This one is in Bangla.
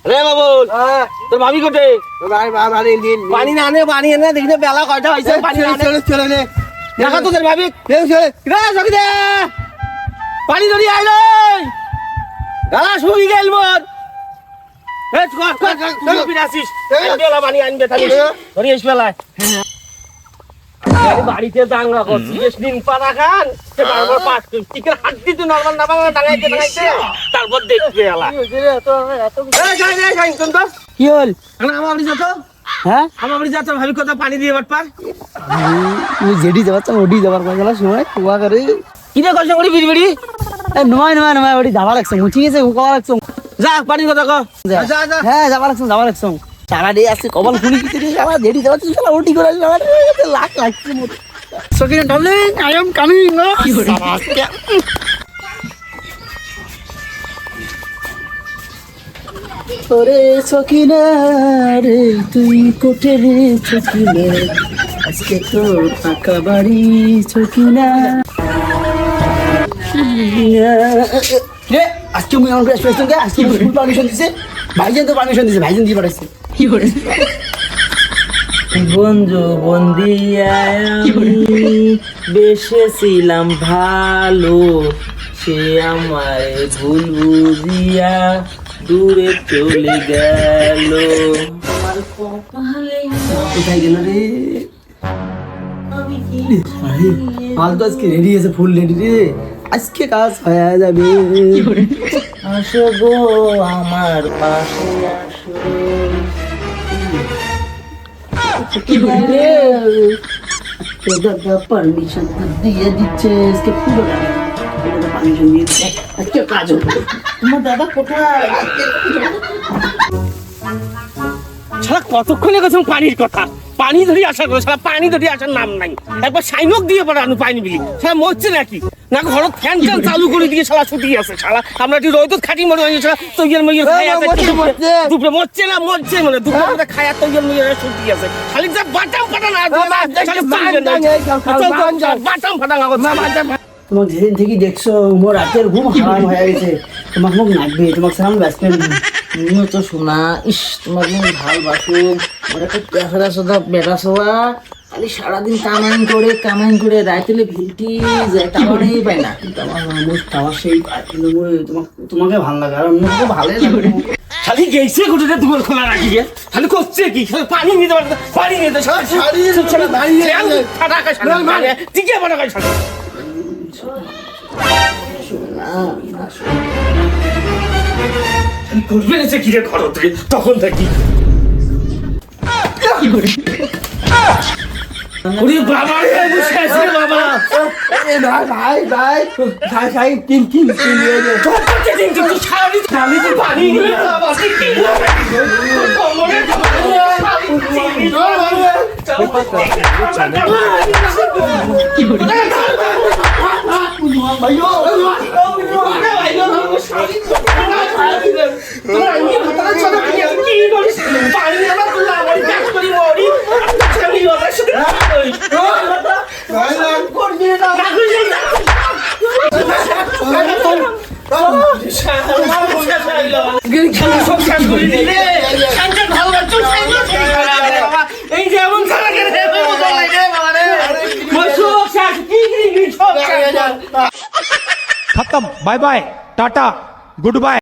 রে বাবুল তোর ভাবি কোটে পানি না আনে দেখি বেলা কয়টা হয়েছে পানি চলে দেখা তোদের ভাবি পানি ধরি আইল গালা শুই গেল মোর পানি আনবে ধরি এস বেলায় বাড়িতে দাঙ্গা করছিস দিন পাড়া খান হাত দিতে নর্মাল না দাঁড়াইতে তারপর দেখবে কি হল আমার বাড়ি যত হ্যাঁ আমার বাড়ি যত ভাবি কথা পানি দিয়ে বাটপার যেটি যাবার তো ওটি যাবার কথা সময় কুয়া করে কিরে কষ্ট করি বিড়ি নয় ওটি যাবার লাগছে মুচি গেছে কুয়া লাগছে যা পানি কথা কো হ্যাঁ যাবার লাগছে সারা ডে আছে কপাল খুলি কিছু সারা যেটি যাবার সারা ওটি করে লাখ লাগছে Sakina darling I am coming না ওরে সকিনা রে তুই কোটে রে সকিনা আজকে তো টাকা বাড়ি সকিনা রে আজকে মুই আমার ক্লাস ফেস্ট কে আজকে ফুল পারমিশন দিছে ভাইজান তো পারমিশন দিছে ভাইজান দিয়ে পাঠাইছে কি করে বন্ধু বন্দিয়ায় বেসেছিলাম ভালো সে আমায় ভুল বুঝিয়া দূরে চলে গেল আমার কপালে কোথায় গেল রে মাল তো আজকে রেডি আছে ফুল রেডি রে আজকে কাজ হয়ে যাবে আসো গো আমার পাশে আসো পারমিশন দিয়ে দিচ্ছে আজকে পুরো পারমিশন দিয়ে দিচ্ছে আজকে কাজ হবে তোমার দাদা কোথায় সারা কতক্ষণে গেছে পানির কথা পানি ধরে আসার কথা সারা পানি ধরে আসার নাম নাই একবার সাইনক দিয়ে পড়ে আনু পানি বিলি সারা মরছে নাকি না ঘরত ফ্যান ট্যান চালু করে দিয়ে সারা ছুটি আছে সারা আমরা একটু রোদ খাটি মরে সারা তৈয়ার মইয়ের খাই আছে দুপুরে মরছে না মরছে মানে দুপুরে খায়া তৈয়ার মইয়ের ছুটি আছে খালি যা বাটাম ফাটান বাটাম ফাটান তোমাকে যেদিন থেকে দেখছো মোর রাতের ঘুম হারাম হয়ে গেছে তোমাকে মুখ নাচবে তোমাকে সারাম ব্যস্ত তুমিও তো শোনা ইস তোমার ভালোবাসো ওর একটা পেশারা সোদা বেটা সোয়া খালি সারাদিন কামাইন করে রাইতেলে ভিলটি যায় টাওয়ারেই পায় না টাওয়ার সেই তোমাকে ভালো লাগে আর অন্য কেউ ভালো লাগে খালি গেছে গোটাতে দুয়ার খোলা রাখি গে খালি করছে কি খালি পানি নিতে পারে পানি নিতে সারা দাঁড়িয়ে ফাটাকা সারা মানে টিকে ফাটাকা সারা করবে না সে কিরে ঘর থেকে তখন থাকি কি করে ওরে বাবা রে বসে আছে বাবা ভাই তিন নিয়ে নে তোকে দিন তো ছাড়ি খালি তো পানি নিয়ে বাবা কি কোমরে কি করে ভাইও এই যেমন खत्म bye bye tata good bye.